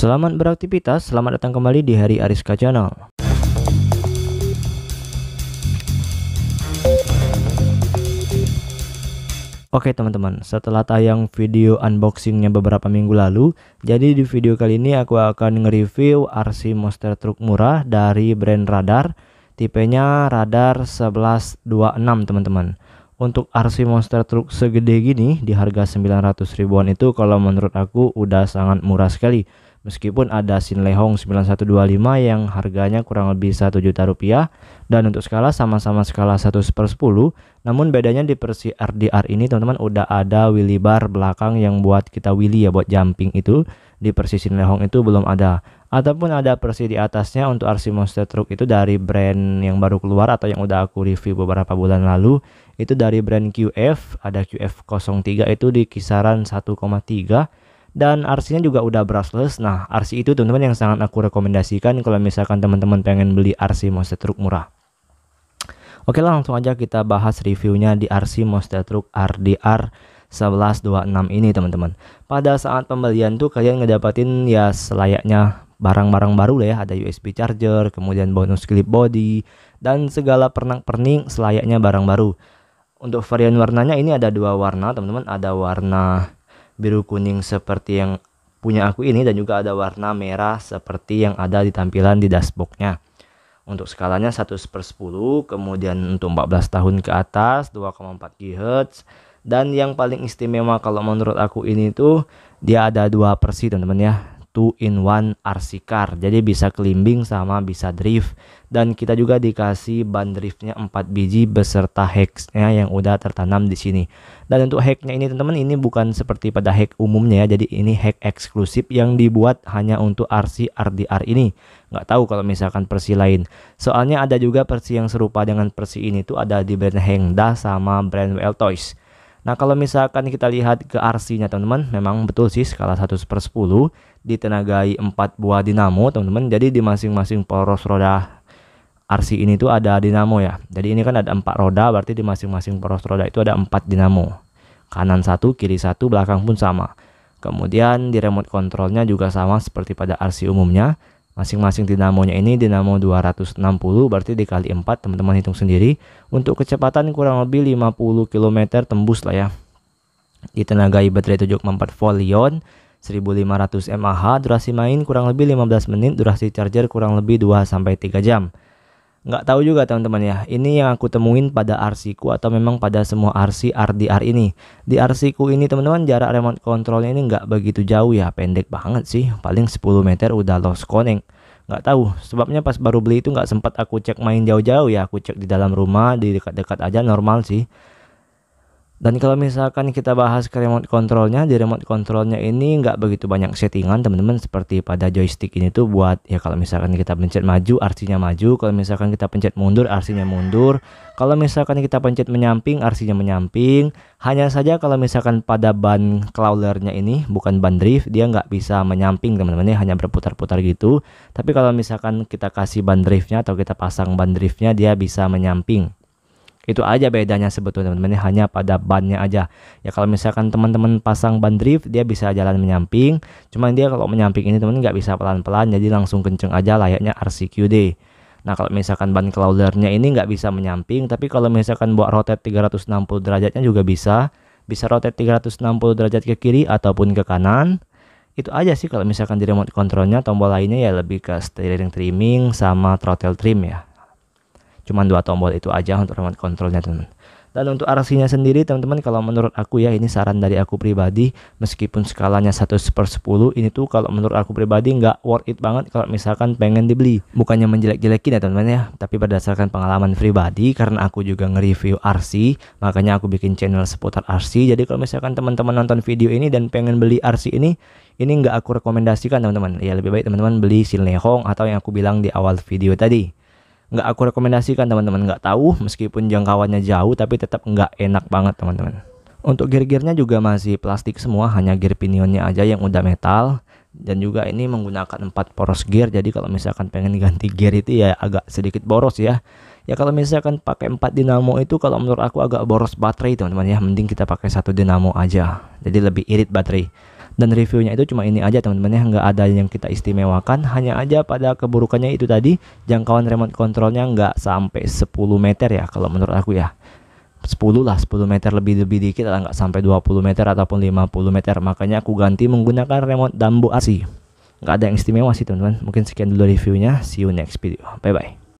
Selamat beraktivitas, selamat datang kembali di Hari Ariska Channel. Oke teman-teman, setelah tayang video unboxingnya beberapa minggu lalu, jadi di video kali ini aku akan nge-review RC monster truck murah dari brand Radar. Tipenya Radar 1126 teman-teman. Untuk RC monster truck segede gini di harga 900 ribuan itu kalau menurut aku udah sangat murah sekali. Meskipun ada Sinlehong 9125 yang harganya kurang lebih 1 juta rupiah, dan untuk skala sama-sama skala 1/10, namun bedanya di versi RDR ini teman-teman udah ada wheelie bar belakang yang buat kita wheelie ya, buat jumping itu. Di versi Sinlehong itu belum ada, ataupun ada versi di atasnya. Untuk RC monster truck itu dari brand yang baru keluar atau yang udah aku review beberapa bulan lalu, itu dari brand QF, ada QF03 itu di kisaran 1,3. Dan RC-nya juga udah brushless. Nah, RC itu teman-teman yang sangat aku rekomendasikan kalau misalkan teman-teman pengen beli RC monster truck murah. Oke lah, langsung aja kita bahas reviewnya di RC monster truck RDR 1126 ini teman-teman. Pada saat pembelian tuh kalian ngedapatin ya selayaknya barang-barang baru lah ya. Ada USB charger, kemudian bonus clip body, dan segala pernak-pernik selayaknya barang baru. Untuk varian warnanya ini ada dua warna teman-teman. Ada warna biru kuning seperti yang punya aku ini, dan juga ada warna merah seperti yang ada di tampilan di dashboardnya. Untuk skalanya 1/10, kemudian untuk 14 tahun ke atas 2,4 GHz. Dan yang paling istimewa kalau menurut aku ini tuh dia ada dua versi teman-teman ya, 2-in-1 RC car. Jadi bisa climbing sama bisa drift, dan kita juga dikasih ban driftnya 4 biji beserta hex-nya yang udah tertanam di sini. Dan untuk hack-nya ini teman-teman, ini bukan seperti pada hack umumnya ya, jadi ini hack eksklusif yang dibuat hanya untuk RC RDR ini. Nggak tahu kalau misalkan versi lain, soalnya ada juga versi yang serupa dengan versi ini tuh ada di brand Hengda sama brand WL Toys. Nah, kalau misalkan kita lihat ke RC-nya teman-teman, memang betul sih skala 1/10, ditenagai 4 buah dinamo teman-teman. Jadi di masing-masing poros roda RC ini tuh ada dinamo ya. Jadi ini kan ada 4 roda, berarti di masing-masing poros roda itu ada 4 dinamo. Kanan 1, kiri 1, belakang pun sama. Kemudian di remote controlnya juga sama seperti pada RC umumnya. Masing-masing dinamonya ini dinamo 260, berarti dikali 4 teman-teman hitung sendiri. Untuk kecepatan kurang lebih 50 km tembus lah ya. Ditenagai baterai 7,4 volt Li-ion 1500 mAh, durasi main kurang lebih 15 menit, durasi charger kurang lebih 2-3 jam. Nggak tahu juga teman-teman ya, ini yang aku temuin pada RC ku atau memang pada semua RC RDR ini. Di RC ku ini teman-teman jarak remote controlnya ini nggak begitu jauh ya, pendek banget sih, paling 10 meter udah lost connect. Nggak tahu sebabnya, pas baru beli itu nggak sempat aku cek main jauh-jauh ya, aku cek di dalam rumah, di dekat-dekat aja normal sih. Dan kalau misalkan kita bahas ke remote controlnya, di remote controlnya ini nggak begitu banyak settingan teman-teman, seperti pada joystick ini tuh buat ya kalau misalkan kita pencet maju RC-nya maju, kalau misalkan kita pencet mundur RC-nya mundur, kalau misalkan kita pencet menyamping RC-nya menyamping. Hanya saja kalau misalkan pada ban crawlernya ini bukan ban drift, dia nggak bisa menyamping teman-teman ya, hanya berputar-putar gitu. Tapi kalau misalkan kita kasih ban driftnya atau kita pasang ban driftnya, dia bisa menyamping. Itu aja bedanya sebetulnya teman-teman, hanya pada bannya aja ya. Kalau misalkan teman-teman pasang ban drift, dia bisa jalan menyamping, cuman dia kalau menyamping ini teman nggak bisa pelan-pelan, jadi langsung kenceng aja layaknya RCQD. Nah, kalau misalkan ban crawlernya ini nggak bisa menyamping, tapi kalau misalkan buat rotate 360 derajatnya juga bisa rotate 360 derajat ke kiri ataupun ke kanan. Itu aja sih kalau misalkan di remote controlnya. Tombol lainnya ya lebih ke steering trimming sama throttle trim ya. Cuman 2 tombol itu aja untuk remote controlnya teman. Dan untuk RC-nya sendiri teman-teman, kalau menurut aku ya, ini saran dari aku pribadi, meskipun skalanya 1/10, ini tuh kalau menurut aku pribadi nggak worth it banget kalau misalkan pengen dibeli. Bukannya menjelek-jelekin ya teman-teman ya, tapi berdasarkan pengalaman pribadi, karena aku juga nge-review RC, makanya aku bikin channel seputar RC. Jadi kalau misalkan teman-teman nonton video ini dan pengen beli RC ini nggak aku rekomendasikan teman-teman. Ya lebih baik teman-teman beli Sinlehong atau yang aku bilang di awal video tadi. Nggak aku rekomendasikan teman-teman. Nggak tahu, meskipun jangkauannya jauh tapi tetap nggak enak banget teman-teman. Untuk gear-gearnya juga masih plastik semua, hanya gear pinionnya aja yang udah metal. Dan juga ini menggunakan 4 poros gear, jadi kalau misalkan pengen ganti gear itu ya agak sedikit boros ya. Ya kalau misalkan pakai 4 dinamo itu kalau menurut aku agak boros baterai teman-teman ya, mending kita pakai 1 dinamo aja, jadi lebih irit baterai. Dan reviewnya itu cuma ini aja teman-teman ya, nggak ada yang kita istimewakan. Hanya aja pada keburukannya itu tadi, jangkauan remote controlnya nggak sampai 10 meter ya kalau menurut aku ya. 10 lah, 10 meter lebih dikit lah, nggak sampai 20 meter ataupun 50 meter. Makanya aku ganti menggunakan remote Dambo AC. Nggak ada yang istimewa sih teman-teman. Mungkin sekian dulu reviewnya, see you next video, bye bye.